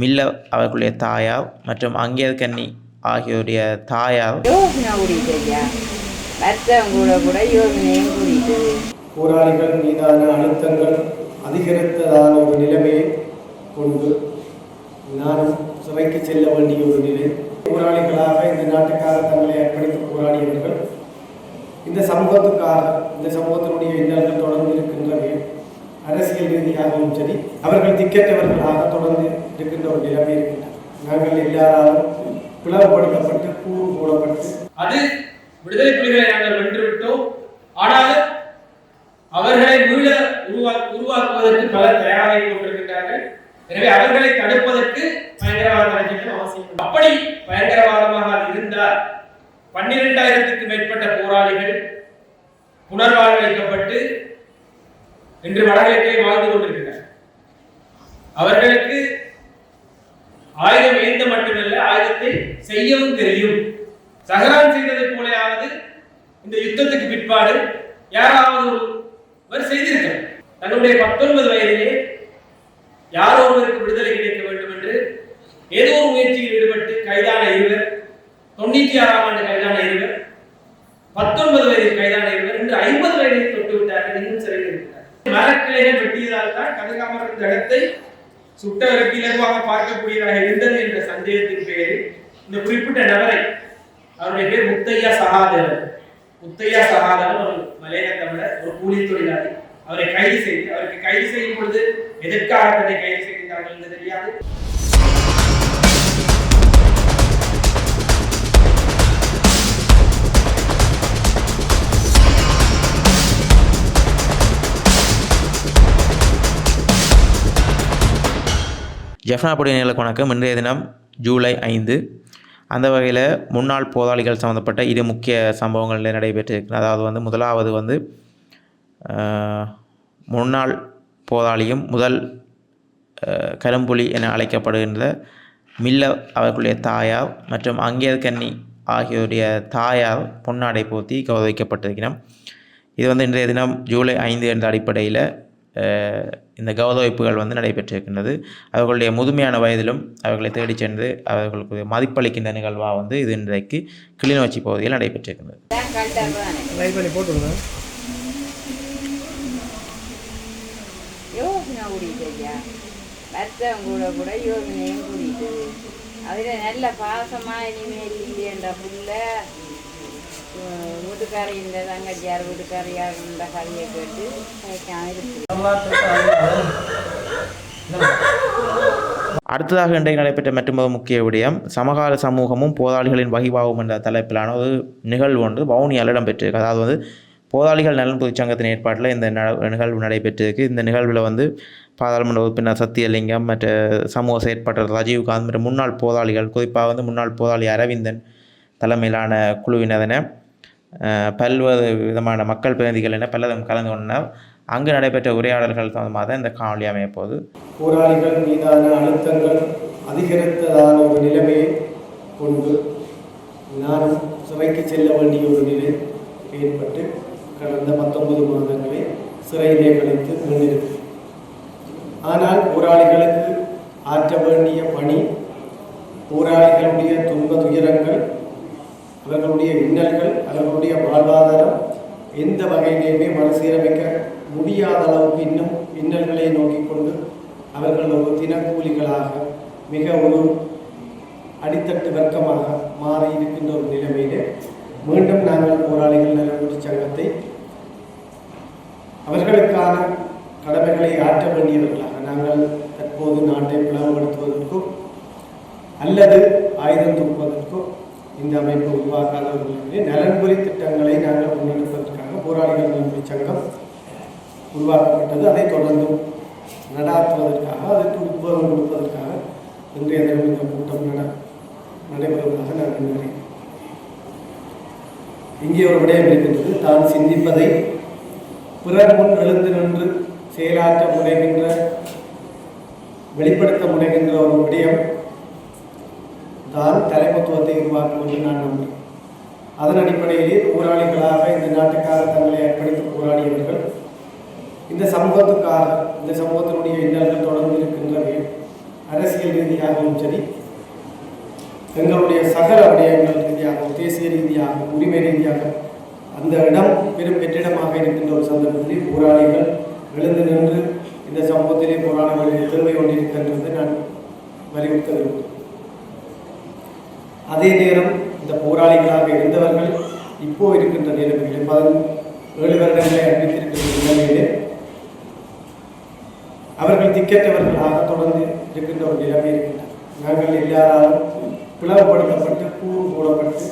மில்ல அவர்களுடைய தாயார் மற்றும் அங்கேயர் கன்னி ஆகியோருடைய தாயார் போராளிகள் மீதான அழுத்தங்கள் அதிகரித்ததான ஒரு நிலைமையை கொண்டு நானும் சிறைக்கு செல்ல வேண்டிய ஒரு நிலை. போராளிகளாக இந்த நாட்டுக்காக தங்களை அர்ப்பணித்து போராடியவர்கள் இந்த சமூகத்துக்காக, இந்த சமூகத்தினுடைய இன்னல்கள் தொடர்ந்து இருக்கின்றது. அரசியல் ரீதியாகவும் சரி, அவர்கள் திக்கற்றவர்களாக தொடர்ந்து இருக்கின்ற ஒரு நிலைமை இருக்கின்றன. நாங்கள் எல்லாராலும் பிளவுபடுத்தப்பட்டு கூறு போடப்பட்டு அது விடுதலை புலிகளை நாங்கள் வென்றுவிட்டோம். ஆனாலும் அவர்களை மீள உருவாக்குவதற்கு பலர் தயாராகி கொண்டிருக்கின்றார்கள். எனவே அவர்களை தடுப்பதற்கு பயங்கரவாத சட்டம் அவசியம். அப்படி பயங்கரவாதமாக இருந்தால் 12,000க்கும் மேற்பட்ட போராளிகள் புனர்வாழ்வளிக்கப்பட்டு இன்று வடகிழக்கே வாழ்ந்து கொண்டிருக்கிறார். அவர்களுக்கு ஆயுதம் ஏந்த மட்டுமல்ல, ஆயுதத்தை செய்யவும் தெரியும். சஹரான் செய்ததை போலையாவது இந்த யுத்தத்துக்கு பிற்பாடு யாராவது ஒருவர் செய்திருக்கிறார். தன்னுடைய 19 வயதிலே யாரோ ஒருவருக்கு விடுதலை கிடைக்க வேண்டும் என்று ஏதோ ஒரு முயற்சியில் ஈடுபட்டு கைதான இருவர், 96ஆம் ஆண்டு கைதான இருவர், 19 வயதில் கைதான இருவர், இன்று 50 வயதை தொட்டு விட்டார்கள். இன்னும் சிறையில் இருக்கிறார். மரக்கிளைகள் வெட்டியதால் தான் கதிர்காமர் இந்த இடத்தை சுட்டவருக்கு இலகுவாக பார்க்கக்கூடியதாக இருந்தது என்ற சந்தேகத்தின் பேரில் இந்த குறிப்பிட்ட நபரை, அவருடைய பேர் முத்தையா சகாதேவன், ஒரு மலையக தமிழர், ஒரு கூலி தொழிலாளி, அவரை கைது செய்து, அவருக்கு கைது செய்யும் பொழுது எதற்காக தன்னை கைது செய்கின்றார்கள் என்று தெரியாது. ஜெஃப்னாபுடைய நேர்களுக்கு வணக்கம். இன்றைய தினம் ஜூலை 5. அந்த வகையில் முன்னாள் போராளிகள் சம்மந்தப்பட்ட இரு முக்கிய சம்பவங்கள் நடைபெற்றிருக்கு. அதாவது முதலாவது முன்னாள் போராளியும் முதல் கரும்புலி என அழைக்கப்படுகின்ற மில்ல அவர்களுடைய தாயார் மற்றும் அங்கேயர் கன்னி ஆகியோருடைய தாயார் பொன்னாடை போர்த்தி கௌரவிக்கப்பட்டிருக்கிறோம். இது இன்றைய தினம் ஜூலை 5 என்ற அடிப்படையில் இந்த கௌரவிப்புகள் நடைபெற்றிருக்கின்றது. அவர்களுடைய முதுமையான வயதிலும் அவர்களை தேடி சென்று அவர்களுக்கு மதிப்பளிக்கின்ற நிகழ்வாக இது இன்றைக்கு கிளிநொச்சி பகுதியில் நடைபெற்றிருக்கின்றது. அதில் நல்ல பாசமாக இனிமேல் இல்லைன்ற புள்ள வீட்டுக்காரி இந்த தங்கச்சியார் வீட்டுக்காரியார் இந்த கதையை கேட்டு அடுத்ததாக இன்றைக்கு நடைபெற்ற மற்றொரு முக்கிய விடயம் சமகால சமூகமும் போராளிகளின் வகிவாகும் என்ற தலைப்பிலான ஒரு நிகழ்வு ஒன்று வவுனியாவில் இடம்பெற்றிருக்கு. அதாவது போராளிகள் நலன் பொதுச்சங்கத்தின் ஏற்பாட்டில் இந்த நிகழ்வு நடைபெற்றிருக்கு. இந்த நிகழ்வில் பாராளுமன்ற உறுப்பினர் சத்தியலிங்கம், மற்ற சமூக செயற்பாட்டாளர் ரஜீவ்காந்த் மற்றும் முன்னாள் போராளிகள், குறிப்பாக முன்னாள் போராளி அரவிந்தன் தலைமையிலான குழுவினரென பல்வேறு விதமான மக்கள் பிரதிநிதிகள் என பலரும் கலந்து கொண்டனர். அங்கு நடைபெற்ற உரையாடல்கள் சம்பந்தமாக இந்த காணொலி அமையப்போது. போராளிகள் மீதான அழுத்தங்கள் அதிகரித்ததான ஒரு நிலைமையை கொண்டு நானும் சிறைக்கு செல்ல வேண்டிய ஒரு நிலை ஏற்பட்டு கடந்த 19 மாதங்களை சிறையிலே கழித்து கொண்டிருக்கு. ஆனால் போராளிகளுக்கு ஆற்ற வேண்டிய பணி, போராளிகளுடைய துன்ப துயரங்கள், அவர்களுடைய இன்னல்கள், அவர்களுடைய வாழ்வாதாரம் எந்த வகையிலேயுமே மறுசீரமைக்க முடியாத அளவுக்கு இன்னும் இன்னல்களை நோக்கி கொண்டு அவர்கள் ஒரு தினக்கூலிகளாக மிக ஒரு அடித்தட்டு வர்க்கமாக மாறி இருக்கின்ற ஒரு நிலைமையிலே மீண்டும் நாங்கள் போராளிகள் நலன்புரி சங்கத்தை அவர்களுக்கான கடமைகளை ஆற்ற வேண்டியவர்களாக நாங்கள் தற்போது நாட்டை பிளவுபடுத்துவதற்கோ அல்லது ஆயுதம் தூக்குவதற்கோ இந்த அமைப்பு உருவாக்காதவர்களுக்கு நலன்புரி திட்டங்களை நாங்கள் முன்னெடுப்பதற்காக போராளிகள் நலன்புரி சங்கம் உருவாக்கப்பட்டது. அதை தொடர்ந்து நடாத்துவதற்காக, அதற்கு உத்வேகம் கொடுப்பதற்காக இன்றைய தினம் இந்த கூட்டம் நடைபெறுவதாக நான் நினைக்கிறேன். இங்கே ஒரு விடயம் இருக்கின்றது. தான் சிந்திப்பதை பிறர் முன் எழுந்து நின்று செயலாற்ற முனைகின்ற, வெளிப்படுத்த முனைகின்ற ஒரு விடயம் தான் தலைமைத்துவத்தை உருவாக்கும் என்று நான் நம்புகிறேன். அதன் அடிப்படையிலே போராளிகளாக இந்த நாட்டுக்காக தங்களை அர்ப்பணித்து போராடியவர்கள் இந்த சமூகத்துக்காக, இந்த சமூகத்தினுடைய இன்னல்கள் தொடர்ந்து இருக்கின்றவை, அரசியல் ரீதியாகவும் சரி, எங்களுடைய சகல விடயங்கள் ரீதியாகவும், தேசிய ரீதியாக, உரிமை ரீதியாக அந்த இடம் பெரும் வெற்றிடமாக இருக்கின்ற ஒரு சந்தர்ப்பத்தில் போராளிகள் எழுந்து நின்று இந்த சமூகத்திலே போராட வேண்டிய தேவை கொண்டிருக்கின்றது நான் வலியுறுத்த விரும்புகிறேன். அதே நேரம் இந்த போராளிகளாக இருந்தவர்கள் இப்போ இருக்கின்ற நிலைமைகளில் 17 வருடங்களை அறிவித்திருக்கின்ற நிலைமையிலே அவர்கள் திக்கற்றவர்களாக தொடர்ந்து இருக்கின்ற ஒரு நிலைமை இருக்கின்றனர். நாங்கள் எல்லாராலும் பிளவுபடுத்தப்பட்டு கூறு போடப்பட்டு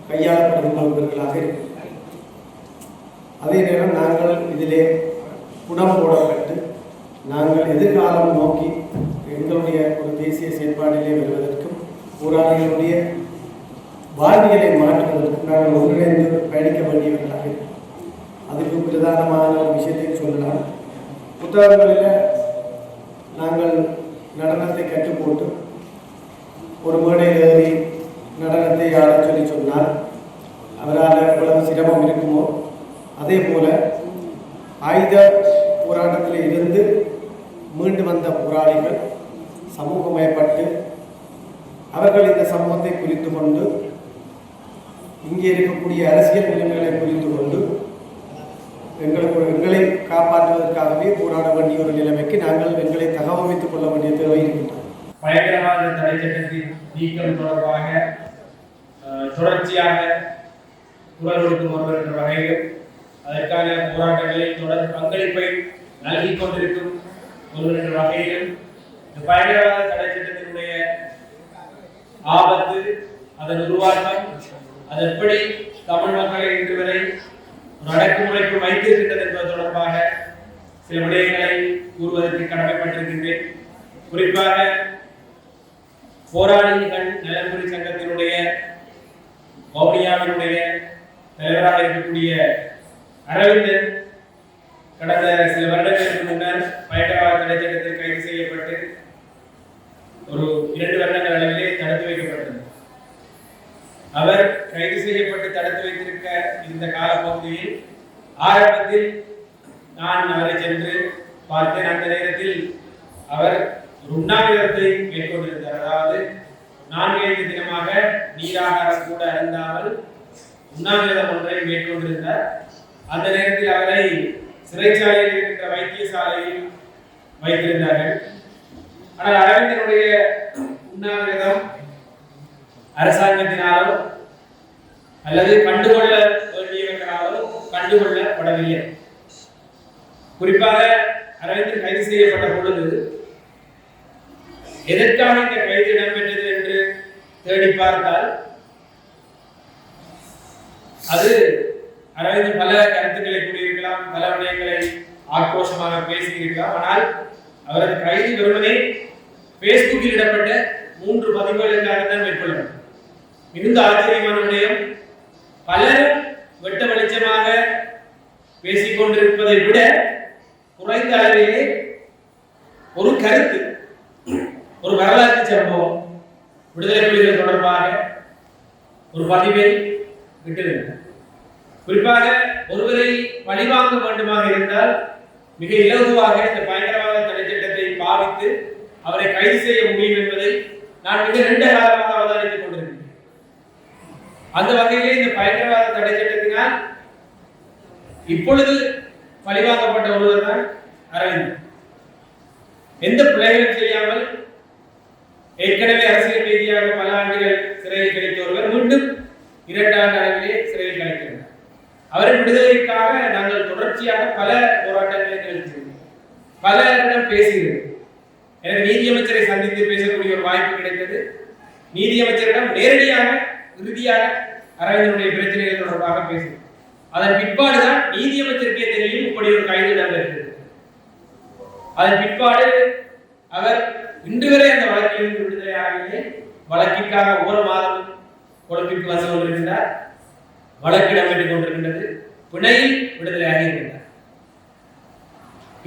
கையாளப்படுகின்றவர்களாக இருக்கின்றனர். அதே நேரம் நாங்கள் இதிலே குணம் போடப்பட்டு நாங்கள் எதிர்காலம் நோக்கி எங்களுடைய ஒரு தேசிய செயற்பாட்டிலே வருவதற்கும் போராளிகளுடைய வாழ்வியலை மாற்றுவதற்கும் நாங்கள் ஒன்றிணைந்து பயணிக்க வேண்டியவர்களாக இருக்கிறோம். அதுக்கு பிரதானமான ஒரு விஷயத்தை சொல்லலாம். புத்தகங்களில் நாங்கள் நடனத்தை கற்றுப்போட்டு ஒரு மேடையில் ஏறி நடனத்தை ஆடச் சொல்லி சொன்னால் அவரால் எவ்வளவு சிரமம் இருக்குமோ அதே போல ஆயுத போராட்டத்தில் இருந்து மீண்டு வந்த போராளிகள் சமூகமயப்பட்டு அவர்கள் இந்த சமூகத்தை புரிந்து கொண்டு இங்கே இருக்கக்கூடிய அரசியல் நிலைமைகளை புரிந்து கொண்டு எங்களை காப்பாற்றுவதற்காகவே போராட வேண்டிய ஒரு நிலைமைக்கு நாங்கள் எங்களை தகவமைத்துக் கொள்ள வேண்டிய தேவை இருக்கின்றோம். பயங்கரவாத தடை சட்டத்தின் நீக்கம் தொடர்பாக தொடர்ச்சியாக குரல் கொடுக்கும் ஒருவர் என்ற வகையில் அதற்கான போராட்டங்களில் தொடர் பங்களிப்பை நல்கி கொண்டிருக்கும் ஒருவர் என்ற வகையில் இந்த பயங்கரவாத தடை சட்டத்தினுடைய ஆபத்து, அதன் உருவாக்கம், அது எப்படி தமிழ் மக்களை இன்று வரை அடக்குமுறைக்கு வைத்திருக்கின்றது என்பது தொடர்பாக சில விடயங்களை கூறுவதற்கு கடமைப்பட்டிருக்கின்றேன். குறிப்பாக போராளிகள் நலன்புரி சங்கத்தினுடைய வவுனியாவினுடைய தலைவராக இருக்கக்கூடிய அரவிந்தன் கடந்த சில வருடங்களுக்கு முன்னர் பயங்கரவாத தடை சட்டத்தில் கைது செய்யப்பட்டு ஒரு 2 வருடங்கள் அளவிலே தடுத்து வைக்கப்பட்டது. அவர் கைது செய்யப்பட்டு தடுத்து வைத்திருக்க இந்த காலப்பகுதியில் ஆரம்பத்தில் நான் அவரை சென்று பார்த்தேன். அந்த நேரத்தில் அவர் உண்ணாவிரதத்தை மேற்கொண்டிருந்தார். அதாவது 4-5 தினமாக நீராகாரம் கூட அருந்தாமல் உண்ணாவிரதம் ஒன்றை மேற்கொண்டிருந்தார். அந்த நேரத்தில் அவரை சிறைச்சாலையில் இருக்கின்ற வைத்தியசாலையில் வைத்திருந்தார்கள். ஆனால் அரவிந்தனுடைய உண்ணாவிரதம் அரசாங்கத்தினாலோ அல்லது கண்டுகொள்ள வேண்டியவர்களாலோ கண்டுகொள்ளப்படவில்லை. குறிப்பாக அரவிந்தன் கைது செய்யப்பட்ட பொழுது எதற்காக இந்த கைது இடம்பெற்றது என்று தேடி பார்த்தால் அது அரவிந்தன் பல கருத்துக்களை கூறியிருக்கலாம், பல விடயங்களை ஆக்ரோஷமாக பேசியிருக்கலாம். ஆனால் அவரது கைது வெறுமனே பேஸ்புக்கில் இடப்பட்ட 3 பதிவுகளுக்காகத்தான் மேற்கொள்ளப்பட்டது. மிகுந்த ஆச்சரியமான விடயம், பலரும் வெட்ட வெளிச்சமாக பேசிக் கொண்டிருப்பதை விட குறைந்த அளவிலே ஒரு கருத்து, ஒரு வரலாற்று சம்பவம், விடுதலை புலிகள் தொடர்பாக ஒரு பதிவை விட்டிருந்தார். குறிப்பாக ஒருவரை பழிவாங்க வேண்டுமாக இருந்தால் மிக இலகுவாக இந்த பயங்கரவாத தடை சட்டத்தை பாவித்து அவரை கைது செய்ய முடியும் என்பதை நான் மிக நீண்ட காலமாக அவதானித்துக் கொண்டிருக்கிறேன். அந்த வகையிலே இந்த பயங்கரவாத தடை சட்டத்தினால் இப்பொழுது பழிவாங்கப்பட்ட ஒருவர் தான் அரவிந்தன். எந்த பிழைகளும் செய்யாமல் ஏற்கனவே அரசியல் ரீதியாக பல ஆண்டுகள் சிறையில் கிடைத்த ஒருவர் மீண்டும் 2 ஆண்டு அளவிலே சிறையில் கிடைக்கிறார். அவரின் விடுதலைக்காக நாங்கள் தொடர்ச்சியாக பல போராட்டங்களை நிகழ்த்தினோம், பலரிடம் பேசுகிறோம். எனக்கு நீதியமைச்சரை சந்தித்து பேசக்கூடிய ஒரு வாய்ப்பு கிடைத்தது. நீதியமைச்சரிடம் நேரடியாக இறுதியாக அரவிந்தனுடைய பிரச்சனைகள் தொடர்பாக பேசினோம். அதன் பிற்பாடுதான் நீதியமைச்சருக்கே தெரியும் இப்படி ஒரு கைது இடம்பெற்றது. அதன் பிற்பாடு அவர் இன்று வரை அந்த வழக்கிலிருந்து விடுதலையாகவில்லை. வழக்கிற்காக ஒவ்வொரு மாதமும் கொழும்பிற்கு வந்து கொண்டிருக்கிறார். வழக்கு இடம்பெற்றுக் கொண்டிருக்கின்றது. பிணையில் விடுதலையாக இருக்கின்றார்.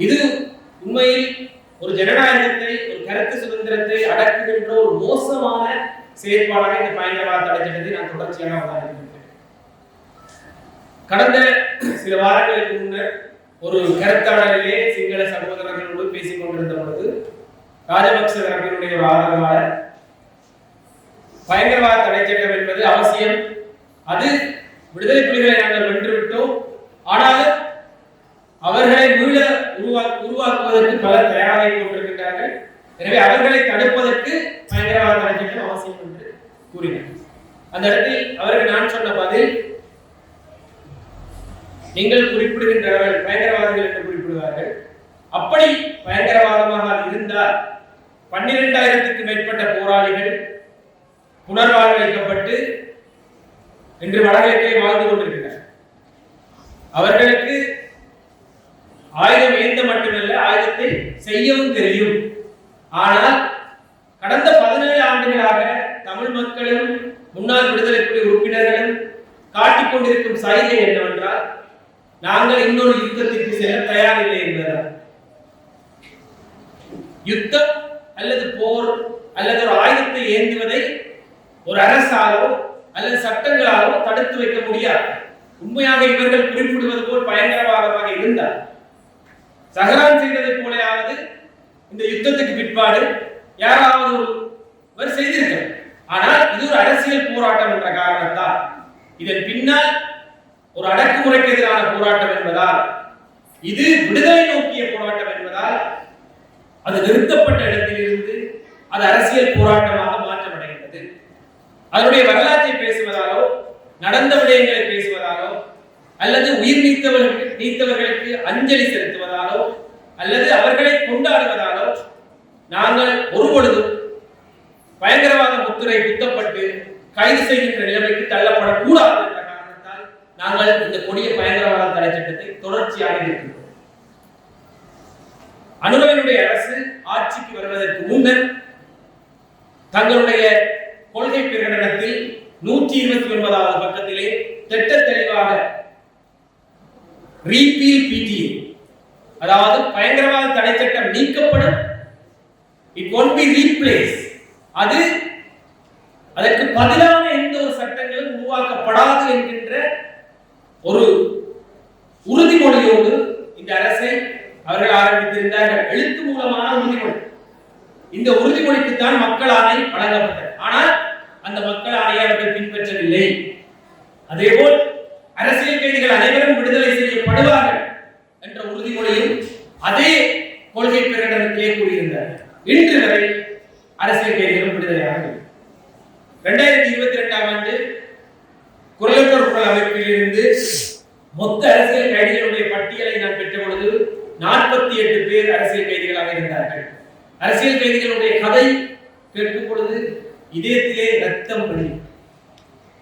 இது உண்மையில் ஒரு ஜனநாயகத்தை, ஒரு கருத்து சுதந்திரத்தை அடக்குகின்ற ஒரு மோசமான செயற்பாடாக இந்த பயங்கரவாத தடை சட்டத்தை நான் தொடர்ச்சியாக அவதானிக்கின்றேன். கடந்த சில வாரங்களுக்கு முன்னர் ஒரு கருத்தாடலிலே சிங்கள சகோதரர்களோடு பேசிக் கொண்டிருந்த பொழுது ராஜபக்ச தரப்பினுடைய ஒரு ஆதரவாளர். பயங்கரவாத தடை சட்டம் என்பது அவசியம், அது விடுதலை புலிகளை நாங்கள் வென்றுவிட்டோம், ஆனாலும் அவர்களை மீள உருவாக்குவதற்கு பலர் தயாராகி கொண்டிருக்கின்றார்கள். எனவே அவர்களை தடுப்பதற்கு பயங்கரவாத தடை சட்டம் அவசியம் என்று கூறினார். அந்த இடத்தில் அவருக்கு நான் சொன்ன பதில், நீங்கள் குறிப்பிடுகின்றவர்கள் பயங்கரவாதிகள் என்று குறிப்பிடுவார்கள். அப்படி பயங்கரவாதமாக இருந்தால் 12,000க்கும் மேற்பட்ட போராளிகள் புனர்வாழ்வளிக்கப்பட்டு இன்று வடகிழக்கே வாழ்ந்து கொண்டிருக்கிறார். அவர்களுக்கு ஆயுதம் ஏந்த மட்டுமல்ல, ஆயுதத்தை செய்யவும் தெரியும். ஆனால் கடந்த 17 ஆண்டுகளாக தமிழ் மக்களும் முன்னாள் விடுதலை புலி உறுப்பினர்களும் காட்டிக் கொண்டிருக்கும் சைகை என்னவென்றால், நாங்கள் இன்னொரு யுத்தத்திற்கு செல்ல தயாரில்லை என்பதுதான். யுத்தம் அல்லது போர் அல்லது ஒரு ஆயுதத்தை ஏந்துவதை ஒரு அரசாலோ அல்லது சட்டங்களாலோ தடுத்து வைக்க முடியாது. உண்மையாக இவர்கள் குறிப்பிடுவது போல் பயங்கரவாதமாக இருந்தால் சஹரான் செய்ததை போலையாவது இந்த யுத்தத்துக்கு பிற்பாடு யாராவது ஒருவர் செய்திருக்கிறார். ஆனால் இது ஒரு அரசியல் போராட்டம் என்ற காரணத்தால், இதன் பின்னால் ஒரு அடக்குமுறைக்கு எதிரான போராட்டம் என்பதால், இது விடுதலை நோக்கிய போராட்டம் என்பதால், அது நிறுத்தப்பட்ட இடத்திலிருந்து அது அரசியல் போராட்டமாக மாற்றமடைகிறது. அதனுடைய வரலாற்றை பேசுவதாலோ நடந்த விடயங்களை பேசுவதாலோ அல்லது உயிர் நீத்தவர்களுக்கு அஞ்சலி செலுத்துவதாலோ அல்லது அவர்களை கொண்டாடுவதாலோ நாங்கள் ஒருபொழுதும் பயங்கரவாத முத்திரை குத்தப்பட்டு கைது செய்கின்ற நிலைமைக்கு தள்ளப்படக்கூடாது என்ற காரணத்தால் நாங்கள் இந்த கொடிய பயங்கரவாத தடை சட்டத்தை தொடர்ச்சியாக இருக்கின்றோம். அனுரவினுடைய அரசு ஆட்சிக்கு வருவதற்கு முன்னர் தங்களுடைய கொள்கை பிரகடனத்தில் 129வது பக்கத்திலே திட்ட தெளிவாக ரீபீல் பிடிஏ, அதாவது பயங்கரவாத தடை சட்டம் நீக்கப்படும், இட் won't be replaced, அதற்கு பதிலான எந்த ஒரு சட்டங்களும் உருவாக்கப்படாது என்கின்ற ஒரு உறுதிமொழியோடு இந்த அரசை அவர்கள் ஆரம்பித்திருந்தார்கள். எழுத்து மூலமான உறுதிமொழி. இந்த உறுதிமொழிக்கு தான் மக்கள் ஆணை வழங்கப்பட்டது. ஆனால் அந்த மக்கள் ஆணையை அவர்கள் பின்பற்றவில்லை. அதேபோல் அரசியல் கைதிகள் அனைவரும் விடுதலை செய்யப்படுவார்கள் என்ற உறுதிமொழியும் அதே கொள்கை பிரகடனத்திலே கூறியிருந்தார். இன்று வரை அரசியல் கைதிகளும் விடுதலையாகவில்லை. 2022ஆம் ஆண்டு குரலற்றோர் குரல் அமைப்பிலிருந்து மொத்த அரசியல் கைதிகளுடைய பட்டியலை நான் பெற்ற பொழுது 48 பேர் அரசியல் கைதிகளாக இருந்தார்கள். அரசியல் கைதிகளுடைய கதை கேட்கும் பொழுது இதயத்திலே ரத்தம் வழி.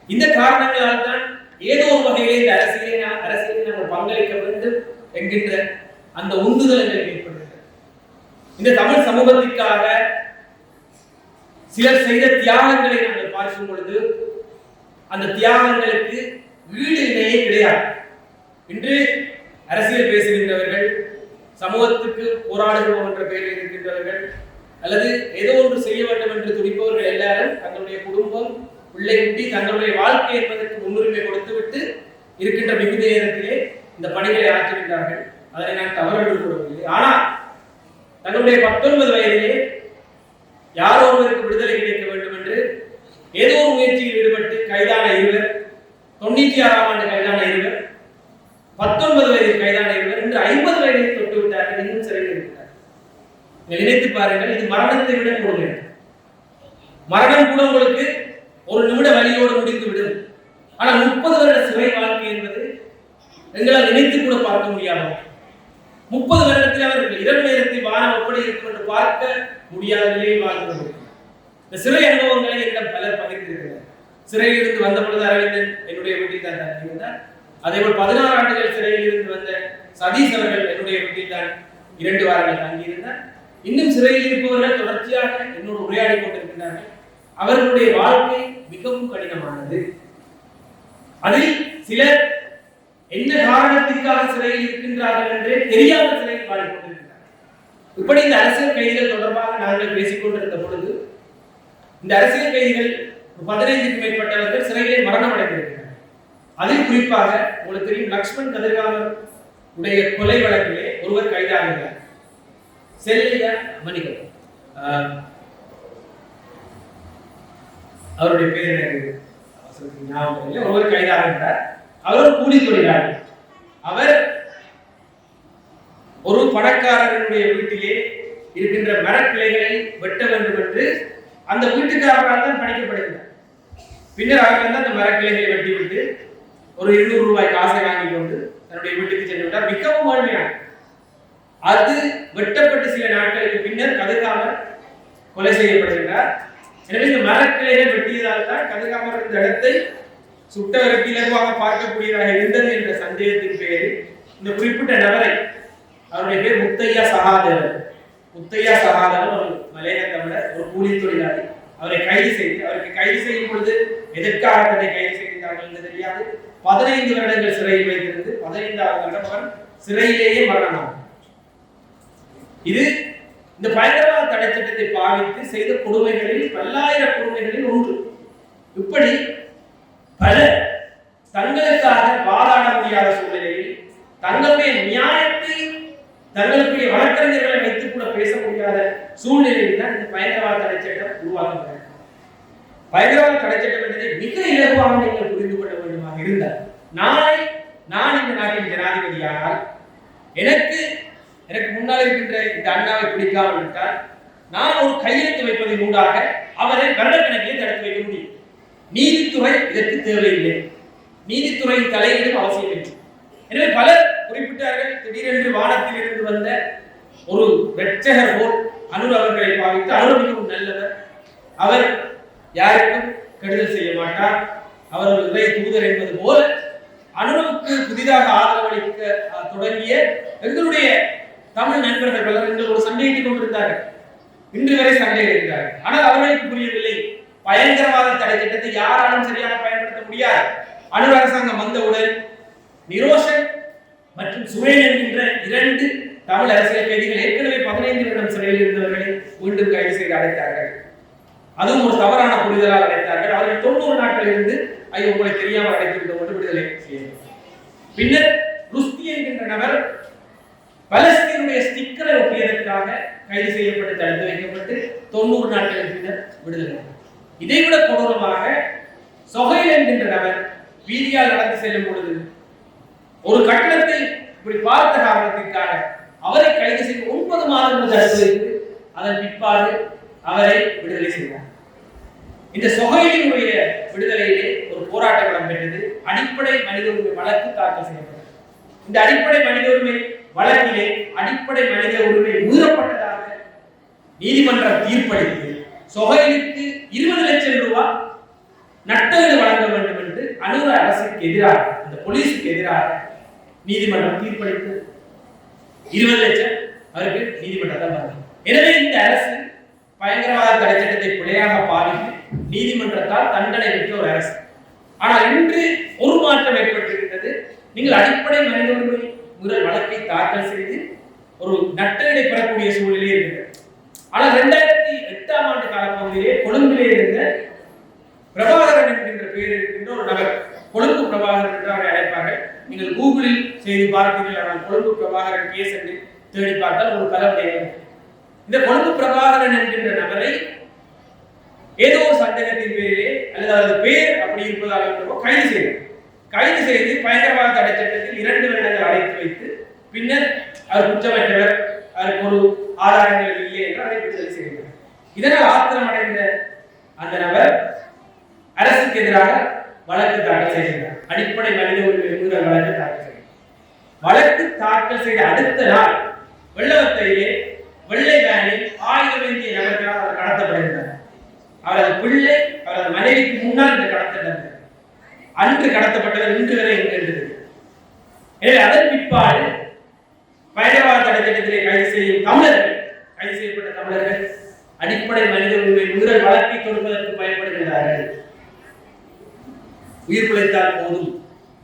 இந்த காரணங்களால் தான் ஏதோ ஒரு வகையிலே இந்த அரசியலில் நம்ம பங்களிக்க வேண்டும் என்கின்ற அந்த உந்துதல் எங்களுக்கு ஏற்படுகிறது. இந்த தமிழ் சமூகத்திற்காக சிலர் செய்த தியாகங்களை நாங்கள் பார்க்கும் பொழுது அந்த தியாகங்களுக்கு ஈடு இணையே கிடையாது. இன்று அரசியல் பேசுகின்றவர்கள், சமூகத்துக்கு போராடுகிறோம் என்ற பெயரில் இருக்கின்றவர்கள் அல்லது ஏதோ ஒன்று செய்ய வேண்டும் என்று துடிப்பவர்கள் எல்லாரும் தங்களுடைய குடும்பம், பிள்ளை குட்டி, தங்களுடைய வாழ்க்கை என்பதற்கு முன்னுரிமை கொடுத்துவிட்டு இருக்கின்ற மிகுந்த நேரத்திலே இந்த பணிகளை ஆற்றுகின்றார்கள். அதனை நான் தவறு கூறவில்லை. ஆனால் தங்களுடைய 19 வயதிலே யாரோ ஒருவருக்கு விடுதலை கிடைக்க வேண்டும் என்று ஏதோ ஒரு முயற்சியில் ஈடுபட்டு கைதான இருவர், 96ஆம் ஆண்டு கைதான இருவர், 19 வயதில் கைதான இருவர், இன்று 50 வயதை தொட்டு விட்டார்கள், இன்னும் சிறையில் இருக்கிறார்கள். நினைத்து பாருங்கள், இது மரணத்தை விட கொடுங்க. மரணம் கூட உங்களுக்கு ஒரு நிமிட வழியோடு முடிந்து விடும். ஆனால் 30 வருட சிறை வாழ்க்கை என்பது எங்களால் நினைத்து கூட பார்க்க முடியாது. 30 வருடத்தில் அவர்கள் இரவு நேரத்தில் வானம் எப்படி இருக்கும் என்று பார்க்க முடியாத நிலையில் வாழ்ந்து இந்த சிறை அனுபவங்களை என்னிடம் பலர் பகிர்ந்திருக்கிறார். சிறையில் இருந்து வந்த பொழுது அரவிந்தன் என்னுடைய வீட்டில் தான் தங்கியிருந்தார். அதேபோல் 16 ஆண்டுகள் சிறையில் இருந்து வந்த சதீஷ் அவர்கள் என்னுடைய வீட்டில் தான் 2 வாரங்கள் தங்கியிருந்தார். இன்னும் சிறையில் இருப்பவர்கள் தொடர்ச்சியாக என்னோடு உரையாடி கொண்டிருக்கிறார்கள். அவர்களுடைய வாழ்க்கை மிகவும் கடினமானது. அதில் சிலர் என்ன காரணத்திற்காக சிறையில் இருக்கின்றார்கள் என்றே தெரியாமல் சிறையில் வாழ்ந்து கொண்டிருக்கிறார்கள். இப்படி இந்த அரசியல் கைதிகள் தொடர்பாக நாங்கள் பேசிக் கொண்டிருந்த பொழுது இந்த அரசியல் கைதிகள் 15க்கும் மேற்பட்டவர்கள் சிறையிலே மரணம் அடைந்திருக்கிறார்கள். அதில் குறிப்பாக உங்களுக்கு தெரியும், லக்ஷ்மண் கதிர்காமர் உடைய கொலை வழக்கிலே ஒருவர் கைதாகிறார். செல்லையா மணிகண்டன், அவருடைய பேர் எனக்கு ஞாபகம் இல்லை. ஒருவர் கைதாகின்றார். அவர் ஒரு கூலி தொழிலாளி. அவர் ஒரு பணக்காரனுடைய வீட்டிலே இருக்கின்ற மரக்கிளைகளை வெட்ட வேண்டும் என்று அந்த வீட்டுக்காரரால் தான் பணிக்கப்படுகிறார். பின்னர் அவர் வந்து அந்த மரக்கிளைகளை வெட்டிவிட்டு ஒரு 200 ரூபாய் காசை வாங்கி கொண்டு தன்னுடைய வீட்டுக்கு சென்று விட்டார். மிகவும் வலிமையான அது வெட்டப்பட்டு சில நாட்களுக்கு பின்னர் கதிர்காமர் கொலை செய்யப்படுகிறார். எனவே இந்த மரக்கிளைகள் வெட்டியதால் தான் கதிர்காமர் இந்த இடத்தை சுட்டவருக்கு இலகுவாக பார்க்கக்கூடியதாக இருந்தது என்ற சந்தேகத்தின் பேரில் இந்த குறிப்பிட்ட நபரை, அவருடைய பேர் முத்தையா சகாதேவன், முத்தையா சகாதேவன் ஒரு மலையக தமிழர், ஒரு கூலி தொழிலாளி, அவரை கைது செய்து, அவருக்கு கைது செய்யும் பொழுது எதற்காக தன்னை கைது செய்கிறார்கள் என்று தெரியாது. 15 வருடங்கள் சிறையில் வைத்திருந்து 15வது வருடம் அவர் சிறையிலேயே மரணமானார். இது இந்த பயங்கரவாத தடை சட்டத்தை பாவித்து செய்த கொடுமைகளில் பல்லாயிரம் கொடுமைகளில் ஒன்று. இப்படி பல தங்களுக்காக வாதாட முடியாத சூழ்நிலையில் தங்களுடைய நியாயத்தை தங்களுடைய வழக்கறிஞர்களை வைத்துக் கூட பேச முடியாத சூழ்நிலையில் தான் இந்த பயங்கரவாத தடை சட்டம் உருவாக்குகிறது. பயங்கரவாத தடை சட்டம் என்பதை மிக இலகுவாக நீங்கள் புரிந்து கொள்ள வேண்டுமாக இருந்தால், நான் இந்த நாட்டின் ஜனாதிபதியானால் எனக்கு முன்னால் இருக்கின்ற இந்த அண்ணாவை பிடிக்காமல் விட்டால் நான் ஒரு கையெழுத்து வைப்பதன் ஊடாக அவரை வருடக்கணக்கிலே தடுத்து வைக்க முடியும். நீதித்துறை இதற்கு தேவையில்லை. நீதித்துறையின் தலையீடும் அவசியம் இல்லை. எனவே பலர் குறிப்பிட்டார்கள், திடீரென்று வானத்தில் இருந்து வந்த ஒரு இரட்சகர் போல் அனுர் அவர்களை பாவித்து, அனுர் மிகவும் நல்லவர், அவர் யாருக்கும் கெடுதல் செய்ய மாட்டார், அவர் ஒரு இறை தூதர் என்பது போல அனுருக்கு புதிதாக ஆதரவளிக்க தொடங்கிய எங்களுடைய தமிழ் நண்பர்கள் பலர் எங்களோடு சண்டையிட்டுக் கொண்டிருந்தார்கள். இன்று வரை சண்டையிடுகிறார்கள். ஆனால் அவர்களுக்கு புரியவில்லை, பயங்கரவாத தடை சட்டத்தை யாராலும் சரியாக பயன்படுத்த முடியாது. அனுர் அரசாங்கம் வந்தவுடன் நிரோஷன் மற்றும் சுரேன் என்கின்ற 2 தமிழ் அரசியல் கைதிகள் ஏற்கனவே 15 வருடம் சிறையில் இருந்தவர்களை மீண்டும் கைது செய்து அடைத்தார்கள். அதுவும் ஒரு தவறான புரிதலால் அடைத்தார்கள். அவர்கள் 90 நாட்கள் இருந்து ஐயோ உங்களை தெரியாமல் அடைத்து விட்டோம் என்று விடுதலை செய்தார். பின்னர் ருஸ்தி என்கின்ற நபர் பலஸ்தீனுடைய ஸ்டிக்கரை ஒட்டியதற்காக கைது செய்யப்பட்டு தடுத்து வைக்கப்பட்டு 90 நாட்களுக்கு பின்னர் விடுதலை. இதைவிட கொடூரமாக சொஹைல் என்கின்ற நபர் வீதியால் நடந்து செல்லும் பொழுது ஒரு கட்டணத்தை இப்படி பார்த்த காரணத்திற்காக அவரை கைது செய்து 9 மாதங்கள் தடுத்து வைத்து அதன் பிற்பாடு அவரை விடுதலை செய்தார். இந்த சொஹைலினுடைய விடுதலையிலே ஒரு போராட்டம் இடம்பெற்றது. அடிப்படை மனித உரிமை வழக்கு தாக்கல் செய்யப்பட்டது. இந்த அடிப்படை மனித உரிமை வழக்கிலே அடிப்படை மனித உரிமை மீறப்பட்டதாக நீதிமன்றம் தீர்ப்பளித்து சொஹைலுக்கு 20 லட்சம் ரூபாய் நட்டஈடு வழங்க வேண்டும் என்று அனுர அரசுக்கு எதிராக, அந்த போலீஸுக்கு எதிராக நீதிமன்றம் தீர்ப்பளித்து 20 லட்சம் அவருக்கு நீதிமன்றத்தை வழங்கியது. எனவே இந்த அரசு பயங்கரவாத தடை சட்டத்தை பிழையாக பாவித்து நீதிமன்றத்தால் தண்டனை பெற்ற ஒரு அரசு. ஆனால் இன்று ஒரு மாற்றம் ஏற்பட்டிருக்கிறது. நீங்கள் அடிப்படை மனித உரிமை மீறல் வழக்கை தாக்கல் செய்து ஒரு நட்டஈடை பெறக்கூடிய சூழ்நிலை இருக்கிறது. ஆனால் 2008ஆம் ஆண்டு காலப்பகுதியிலே கொழும்பிலே இருந்த பிரபாகரன் என்கின்ற பெயர் இருக்கின்ற ஒரு நபர், கொழும்பு பிரபாகரன் என்று அவரை அழைப்பார்கள். நீங்கள் கூகுளில் செய்து பார்த்தீர்கள், ஆனால் கொழும்பு பிரபாகரன் கேஸ் என்று தேடி பார்த்தால் ஒரு கலவரம். இந்த கொழும்பு பிரபாகரன் என்கின்ற நபரை ஏதோ ஒரு சந்தேகத்தின் பேரிலே அல்லது அவரது பேர் அப்படி இருப்பதாக கைது செய்து பயங்கரவாத தடை சட்டத்தில் 2 வருடங்கள் அடைத்து வைத்து பின்னர் அவர் குற்றமற்றவர், அவருக்கு ஒரு ஆதாரங்கள் இல்லை என்று அதை விடுதலை செய்கிறார். இதனால் ஆத்திரமடைந்த அந்த நபர் அரசுக்கு எதிராக வழக்கு தாக்கல் செய்கிறார். அடிப்படை மனித உரிமை மீறல் வழக்கு தாக்கல் செய்கிறார். வழக்கு தாக்கல் செய்த அடுத்த நாள் வெள்ளவத்தையிலே வெள்ளை வேனில் ஆயுதமேந்திய நபர்களால் அவர் கடத்தப்படுகிறார். அவரது பிள்ளை, அவரது மனைவிக்கு முன்னால் இந்த கடத்தல் அன்று கடத்தப்பட்டவர் இன்று வரை என்கிறது. எனவே அதன் பிற்பாடு பயங்கரவாத தடை சட்டத்திலே கைது செய்யப்பட்ட தமிழர்கள் அடிப்படை மனித உரிமை மீறல் வழக்கை தொடுப்பதற்கு பயன்படுகிறார்கள். உயிர் பிழைத்தால் போதும்.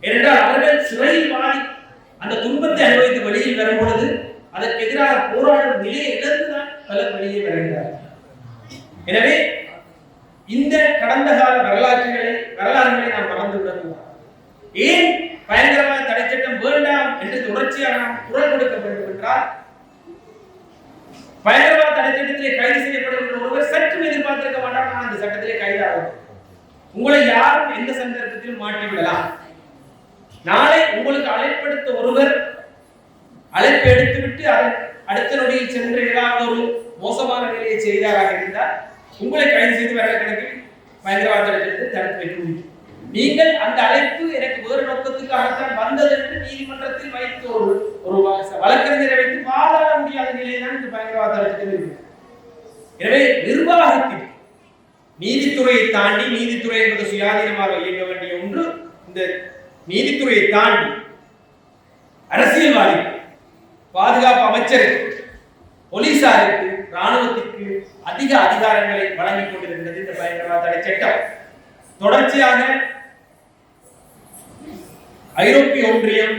ஏனென்றால் அவர்கள் சிறையில் வாடி அந்த துன்பத்தை அனுபவித்து வெளியில் வரும் பொழுது அதற்கு எதிராக போராடும் நிலையை இழந்துதான் பலர் வெளியே வருகிறார்கள். எனவே இந்த கடந்த கால வரலாறுகளை நாம் மறந்து விடக்கூடாது. ஏன் பயங்கரவாத தடை சட்டம் வேண்டாம் என்று தொடர்ச்சியாக நாம் குரல் கொடுக்க வேண்டும் என்றால், பயங்கரவாத தடை சட்டத்திலே கைது செய்யப்படுகின்ற ஒருவர் சற்றும் எதிர்பார்த்திருக்க மாட்டார், நான் அந்த சட்டத்திலே கைதாகும். உங்களை யாரும் எந்த சந்தர்ப்பத்திலும் மாட்டிவிடலாம். நாளை உங்களுக்கு அழைப்படுத்த ஒருவர் அழைப்பு எடுத்துவிட்டு அடுத்த நொடியில் சென்று ஏதாவது ஒரு மோசமான நிலையை செய்தாராக இருந்தால் உங்களை கைது செய்து வர கணக்கில் பயங்கரவாத தடுத்து வைக்க முடியும். நீங்கள் அந்த அழைப்பு எனக்கு வேறு நோக்கத்துக்காகத்தான் வந்தது என்று நீதிமன்றத்தில் வைத்து ஒரு வழக்கறிஞரை வைத்து வாதாட முடியாத நிலைதான் இந்த பயங்கரவாத தடுத்து இருக்கு. எனவே நிர்வாகத்தில் நீதித்துறையை தாண்டி, நீதித்துறை என்பது சுயாதீனமாக இயங்க வேண்டிய ஒன்று, இந்த நீதித்துறையை தாண்டி அரசியல்வாதி, பாதுகாப்பு அமைச்சருக்கு, போலீசாருக்கு, ராணுவத்திற்கு அதிக அதிகாரங்களை வழங்கிக் கொண்டிருக்கிறது இந்த பயங்கரவாத தடை சட்டம். தொடர்ச்சியாக ஐரோப்பிய ஒன்றியம்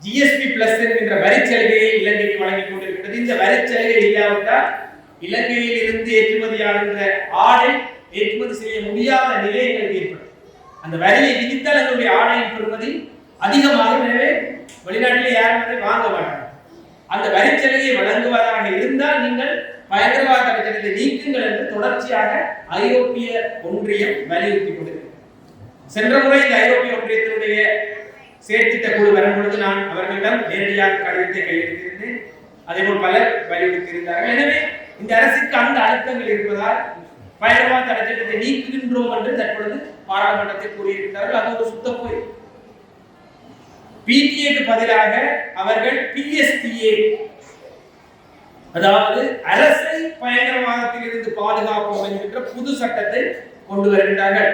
ஜிஎஸ்பி பிளஸ் என்கின்ற வரிச்சலுகையை இலங்கைக்கு வழங்கிக் கொண்டிருக்கிறது. இந்த வரிச்சலுகை இல்லாவிட்டால் இலங்கையில் இருந்து ஏற்றுமதியாகின்ற ஆடை ஏற்றுமதி செய்ய முடியாத நிலை எங்களுக்கு ஏற்படும். அந்த வரியை விதித்தால் எங்களுடைய ஆடையின் பெறுமதி அதிகமாக, எனவே வெளிநாட்டிலே யாரும் அதை வாங்க மாட்டாங்க. அந்த வரிச்சலுகையை வழங்குவதாக இருந்தால் நீங்கள் பயங்கரவாத சட்டத்தை நீக்குங்கள் என்று தொடர்ச்சியாக ஐரோப்பிய ஒன்றியம் வலியுறுத்தி கொண்டிருக்கிறது. சென்ற முறை இந்த ஐரோப்பிய ஒன்றியத்தினுடைய செயற்திட்ட குழு வரும் பொழுது நான் அவர்களிடம் நேரடியாக கடிதத்தை கையெழுத்திருந்தேன். அதேபோல் பலர் வலியுறுத்தி இருந்தார்கள். எனவே இந்த அரசுக்கு அந்த அழுத்தங்கள் இருப்பதால் பயங்கரவாத தடை சட்டத்தை நீக்குகின்றோம் என்று தற்பொழுது பாராளுமன்றத்தில் கூறியிருக்கிறார்கள். அது ஒரு சுத்த போய். பிடிஏக்கு பதிலாக அவர்கள் பிஎஸ்டிஏ, அதாவது அரசை பயங்கரவாதத்தில் இருந்து பாதுகாப்போம் என்கின்ற புது சட்டத்தை கொண்டு வருகின்றார்கள்.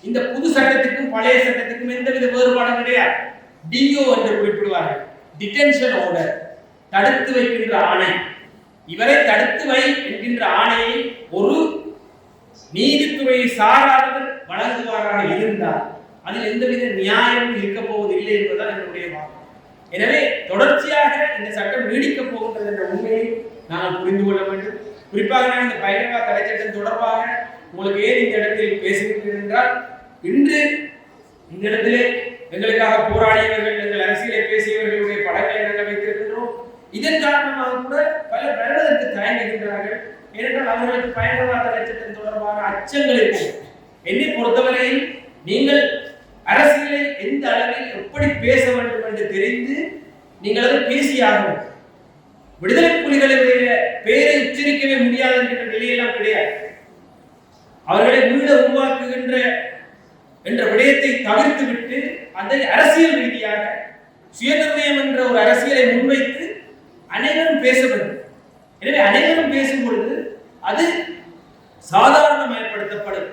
இந்த புது சட்டத்திற்கும் பழைய சட்டத்திற்கும் எந்தவித வேறுபாடும் கிடையாது. டிஓ என்று குறிப்பிடுவார்கள், டிடென்ஷன் ஆர்டர், தடுத்து வைக்கின்ற ஆணை. இவரை தடுத்து வை என்கின்ற ஆணையை ஒரு நீதித்துறையை சாராதவர் வழங்குவாராக இருந்தால் அதில் எந்தவித நியாயமும் இருக்க போவதில்லை என்பதுதான் என்னுடைய வாதம். எனவே தொடர்ச்சியாக இந்த சட்டம் நீடிக்கப் போகின்றது என்ற உண்மையை நாங்கள் புரிந்து கொள்ள வேண்டும். குறிப்பாக நான் இந்த பயங்கரவாத தடை சட்டம் தொடர்பாக உங்களுக்கு ஏன் இந்த இடத்தில் பேசுகிறேன் என்றால், இன்று இந்த இடத்திலே எங்களுக்காக போராடியவர்கள், எங்கள் அரசியலை பேசியவர்களுடைய படங்களை நாங்கள் வைத்திருக்கின்றோம். இதன் காரணமாக கூட பலர் வருவதற்கு தயங்குகின்றார்கள். ஏனென்றால் அவர்களுக்கு பயங்கரவாத தடை சட்டம் தொடர்பான அச்சங்கள் இருக்கும். என்னை பொறுத்தவரையில் நீங்கள் அரசியலை எந்த அளவில் எப்படி பேச வேண்டும் என்று தெரிந்து நீங்கள் அதை பேசியாகும். விடுதலை புலிகளுடைய பெயரை உச்சரிக்கவே முடியாது என்கின்ற நிலையெல்லாம் கிடையாது. அவர்களை மீள உருவாக்குகின்ற என்ற விடயத்தை தவிர்த்து விட்டு அதை அரசியல் ரீதியாக சுயநிர்ணயம் என்ற ஒரு அரசியலை முன்வைத்து அனைவரும் பேச வேண்டும். எனவே அனைவரும் பேசும் பொழுது அது சாதாரணமயப்படுத்தப்படும்.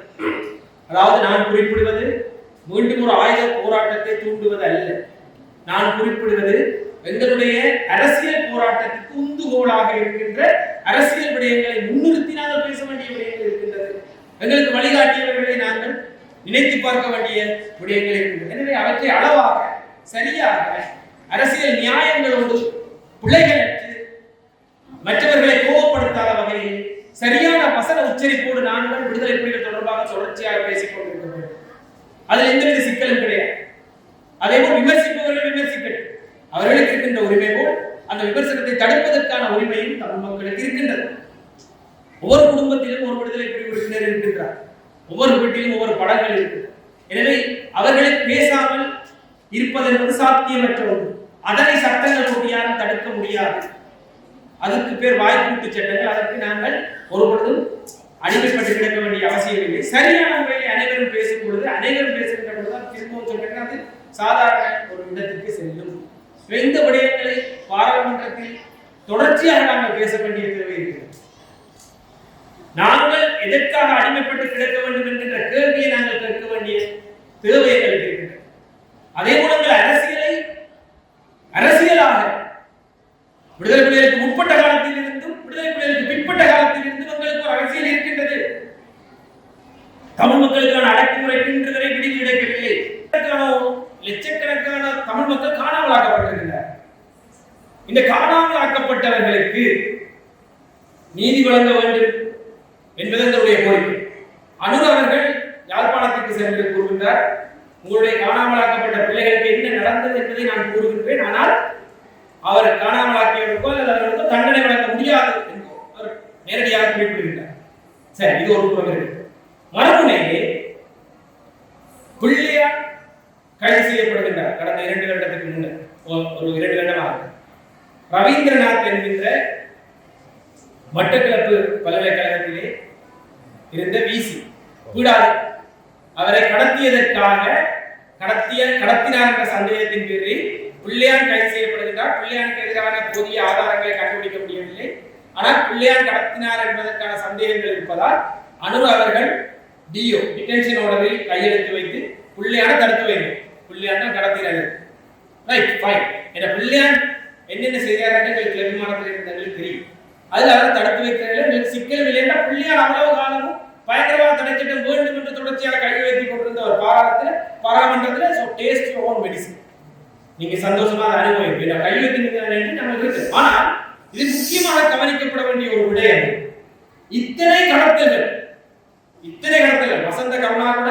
அதாவது நான் குறிப்பிடுவது மீண்டும் ஒரு ஆயுத போராட்டத்தை தூண்டுவது அல்ல. நான் குறிப்பிடுவது எங்களுடைய அரசியல் போராட்டத்துக்கு உந்துகோலாக இருக்கின்ற அரசியல் விடயங்களை முன்னிறுத்தி நாங்கள் பேச வேண்டிய விடயங்கள் இருக்கின்றது. எங்களுக்கு வழிகாட்டியவர்களை நாங்கள் நினைத்து பார்க்க வேண்டிய விடயங்கள் இருக்கின்றன. எனவே அவற்றை அளவாக, சரியாக, அரசியல் நியாயங்களோடு, பிள்ளைகளற்று, மற்றவர்களை கோபப்படுத்தாத வகையில் சரியான வசன உச்சரிப்போடு நாங்கள் விடுதலை புலிகள் தொடர்பாக தொடர்ச்சியாக பேசிக் கொண்டிருக்கிறோம். அதில் எந்தவித சிக்கலும் கிடையாது. அதேபோல் விமர்சிப்பவர்கள் விமர்சிக்கட்டும், அவர்களுக்கு இருக்கின்ற உரிமை போல் அந்த விமர்சனத்தை தடுப்பதற்கான உரிமையும் தமிழ் மக்களுக்கு இருக்கின்றது. ஒவ்வொரு குடும்பத்திலும் ஒரு விடுதலை புலி உறுப்பினர் இருக்கின்றார். ஒவ்வொரு வீட்டிலும் ஒவ்வொரு படங்கள் இருக்கு. எனவே அவர்களை பேசாமல் இருப்பது என்பது சாத்தியமற்ற ஒன்று. அதனை சட்டங்கள் கொண்டு யாரும் தடுக்க முடியாது. அதற்கு பேர் வாய்ப்பூட்டு சட்டங்கள். அதற்கு நாங்கள் ஒரு பொழுதும் அடிமைப்பட்டு கிடக்க வேண்டிய அவசியம் இல்லை. சரியான முறையில் அனைவரும் பேசும் பொழுது, அனைவரும் பேசுகின்ற பொழுது திரும்பவும் சொல்றேன், அது சாதாரண ஒரு இடத்திற்கு செல்லும். இந்த விடயங்களை பாராளுமன்றத்தில் தொடர்ச்சியாக நாங்கள் பேச வேண்டிய தேவை இருக்கிறது. நாங்கள் எதற்காக அடிமைப்பட்டு கிடக்க வேண்டும் என்கின்ற கேள்வியை நாங்கள் கேட்க வேண்டிய தேவை எங்களுக்கு இருக்கிறது. அதே போல அரசியலை அரசியலாக விடுதலை புலிகளுக்கு முற்பட்ட காலத்தில் இருந்தும் விடுதலை புலிகளுக்கு பிற்பட்ட காலத்தில் இருந்தும் எங்களுக்கு ஒரு அரசியல் இருக்கின்றது. தமிழ் மக்களுக்கான அடக்குமுறைக்கு இன்று வரை விடுதி கிடைக்கவில்லை. லட்சக்கணக்கான தமிழ் மக்கள் காணாமல் ஆக்கப்பட்டிருக்கிறார். இந்த காணாமல் ஆக்கப்பட்டவர்களுக்கு நீதி வழங்க வேண்டும் என்பது எங்களுடைய கோரிக்கை. அனுர் அவர்கள் யாழ்ப்பாணத்திற்கு சென்று கூறுகின்றார், உங்களுடைய காணாமலாக்கப்பட்ட பிள்ளைகளுக்கு என்ன நடந்தது என்பதை நான் கூறுகின்றேன், ஆனால் அவர் காணாமலாக்கியவருக்கோ அல்லது அவர்களுக்கோ தண்டனை வழங்க முடியாது என்று நேரடியாக குறிப்பிடுகின்றார். சரி, இது ஒரு புறம் இருக்கு. மறுமுனையிலே பிள்ளையார் கைது செய்யப்படுகின்றார். கடந்த 2 வருடத்துக்கு முன்னர், ஒரு 2 வருடமாக ரவீந்திரநாத் என்கின்ற மட்டக்களப்பு பல்கலைக்கழகத்திலே இருந்த விசி கூடாது அவரை கடத்தினார் என்ற சந்தேகத்தின் பேரில் பிள்ளையான் கைது செய்யப்படுகின்றார். பிள்ளையானுக்கு எதிரான புதிய ஆதாரங்களை கண்டுபிடிக்க முடியவில்லை. ஆனால் பிள்ளையான் கடத்தினார் என்பதற்கான சந்தேகங்கள் இருப்பதால் அனுர் அவர்கள் டிடென்ஷன் ஆர்டரில் கையெழுத்து வைத்து பிள்ளையான தடுத்து வைக்கும். பிள்ளையான் கடத்தினார்கள். Right, fine. என்ற பிள்ளையான் என்னென்ன செய்தார்கள் எங்களுக்கு அபிமானத்தில் இருந்தவர்களுக்கு தெரியும். அதில் அவரை தடுத்து வைக்கிறார்கள். எங்களுக்கு சிக்கல் இல்லை என்றால் பிள்ளையான் அவ்வளவு காலமும் பயங்கரவாத தடை சட்டம் வேண்டும் என்று தொடர்ச்சியாக கைது வைத்துக் கொண்டிருந்த ஒரு பாராளுமன்றத்தில் டேஸ்ட் யுவர் ஓன் மெடிசன், நீங்க சந்தோஷமாக அனுபவிப்பீங்க கைது வைத்து நமக்கு இருக்கு. ஆனால் இது முக்கியமாக கவனிக்கப்பட வேண்டிய ஒரு விடயம். இத்தனை கடத்தல்கள் வசந்த கருணாகர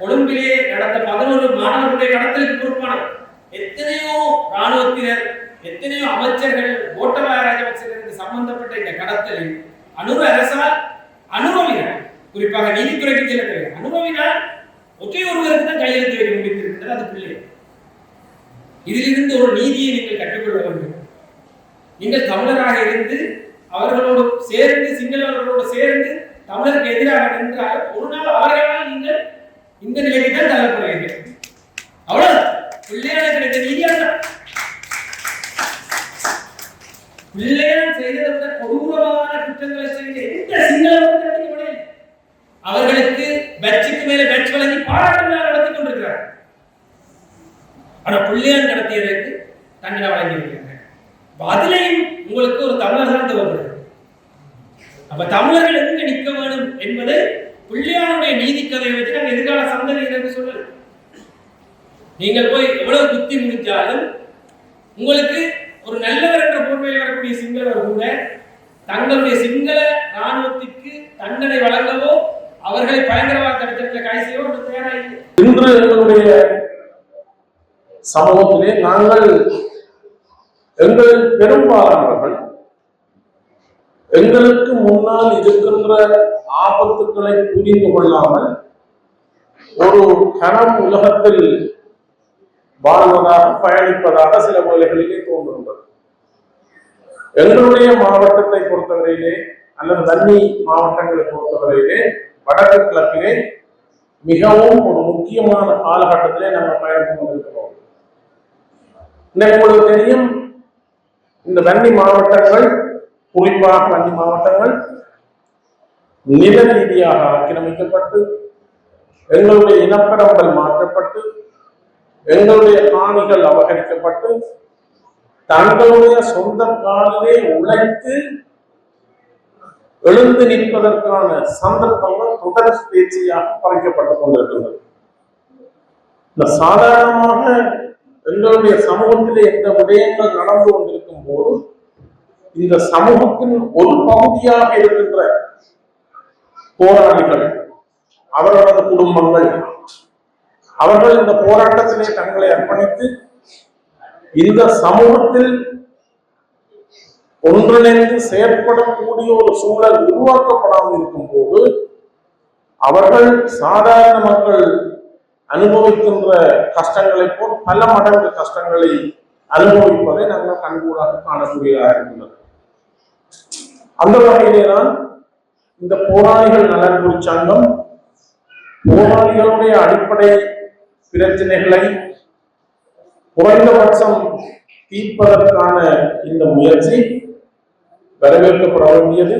கொழும்பிலே நடந்த 11 மாணவர்களுடைய கடத்தலுக்கு பொறுப்பானவர். எத்தனையோ ராணுவத்தினர், எத்தனையோ அமைச்சர்கள், கோட்டபாய ராஜபக்சேவுக்கு சம்பந்தப்பட்ட இந்த கடத்தலில் அனுர அரசால் அனுபவினார். குறிப்பாக நீதித்துறைக்கு செல்லப்படுகிறார். அனுபவினால் ஒற்றை ஒருவருக்கு தான் கையெழுத்து வைக்க முடிந்திருக்கிறது, அது பிள்ளை. இதிலிருந்து ஒரு நீதியை நீங்கள் கற்றுக்கொள்ள வேண்டும். நீங்கள் தமிழராக இருந்து அவர்களோடு சேர்ந்து, சிங்களவர்களோடு சேர்ந்து தமிழருக்கு எதிராக நின்றால் ஒரு நாள் அவர்களால் நீங்கள் இந்த நிலைக்கு தான் தள்ளப்படுவீர்கள். அவ்வளவு பிள்ளையான கிடைத்த நீதியாக பிள்ளையான் செய்ததை விட கொடூரமான குற்றங்களை செய்த எந்த சிங்களவரும் தண்டிக்கப்படவில்லை. அவர்களுக்கு பேட்சுக்கு மேல பேட்ச் வழங்கி பாராட்டு விழா நடத்தி கொண்டிருக்கிறார். ஆனா பிள்ளையான் நடத்தியதற்கு தண்டனை வழங்கியிருக்கிறாங்க. அதிலையும் உங்களுக்கு ஒரு தமிழர் தான் தேவைப்படுது. அப்ப தமிழர்கள் எங்க நிற்க வேண்டும் என்பது பிள்ளையானுடைய நீதி கதையை வச்சு நாங்கள் எதிர்கால சந்ததியினருக்கு சொல்லல. நீங்கள் போய் எவ்வளவு புத்தி முடிச்சாலும் உங்களுக்கு ஒரு நல்லவர் என்ற போர்வையில் வரக்கூடிய சிங்களவர் கூட தங்களுடைய சிங்கள ராணுவத்திற்கு தண்டனை வழங்கவோ அவர்களை பயங்கரவாத தடுத்தத்தில் கைது செய்யவோ தயாராக. இன்று எங்களுடைய சமூகத்திலே நாங்கள் எங்களில் பெரும்பாலானவர்கள் எங்களுக்கு முன்னால் இருக்கின்ற ஆபத்துக்களை புரிந்து கொள்ளாமல் ஒரு கனம் உலகத்தில் வாழ்வதாக, பயணிப்பதாக சில வேளைகளிலே தோன்றுகின்றது. எங்களுடைய மாவட்டத்தை பொறுத்தவரையிலே அல்லது வன்னி மாவட்டங்களை பொறுத்தவரையிலே வடக்கு கிழக்கிலே மிகவும் ஒரு முக்கியமான காலகட்டத்திலே நாங்கள் பயணித்துக் கொண்டிருக்கிறோம். உங்களுக்கு தெரியும், இந்த வன்னி மாவட்டங்கள், குறிப்பாக வன்னி மாவட்டங்கள் நில ரீதியாக ஆக்கிரமிக்கப்பட்டு எங்களுடைய இனப்பரம்பல் மாற்றப்பட்டு எங்களுடைய காணிகள் அபகரிக்கப்பட்டு தங்களுடைய சொந்த காலிலே உழைத்து எழுந்து நிற்பதற்கான சந்தர்ப்பங்கள் தொடர் பேச்சியாக பறிக்கப்பட்டுக் கொண்டிருக்கின்றது. இந்த சாதாரணமாக எங்களுடைய சமூகத்திலே எந்த விடயங்கள் நடந்து கொண்டிருக்கும் போது இந்த சமூகத்தின் ஒரு பகுதியாக இருக்கின்ற போராளிகள், அவர்களது குடும்பங்கள், அவர்கள் இந்த போராட்டத்திலே தங்களை அர்ப்பணித்து இந்த சமூகத்தில் ஒன்றிணைந்து செயற்படக்கூடிய ஒரு சூழல் உருவாக்கப்படாமல் இருக்கும் போது அவர்கள் சாதாரண மக்கள் அனுபவிக்கின்ற கஷ்டங்களை போல் பல மடங்கு கஷ்டங்களை அனுபவிப்பதை நாங்கள் கண்கூடாக காணக்கூடியதாக இருக்கின்றது. அந்த வகையிலே தான் இந்த போராளிகள் நலன்புரி சங்கம் போராளிகளுடைய அடிப்படை பிரச்சனைகளை குறைந்தபட்சம் தீர்ப்பதற்கான இந்த முயற்சி வரவேற்கப்பட வேண்டியது.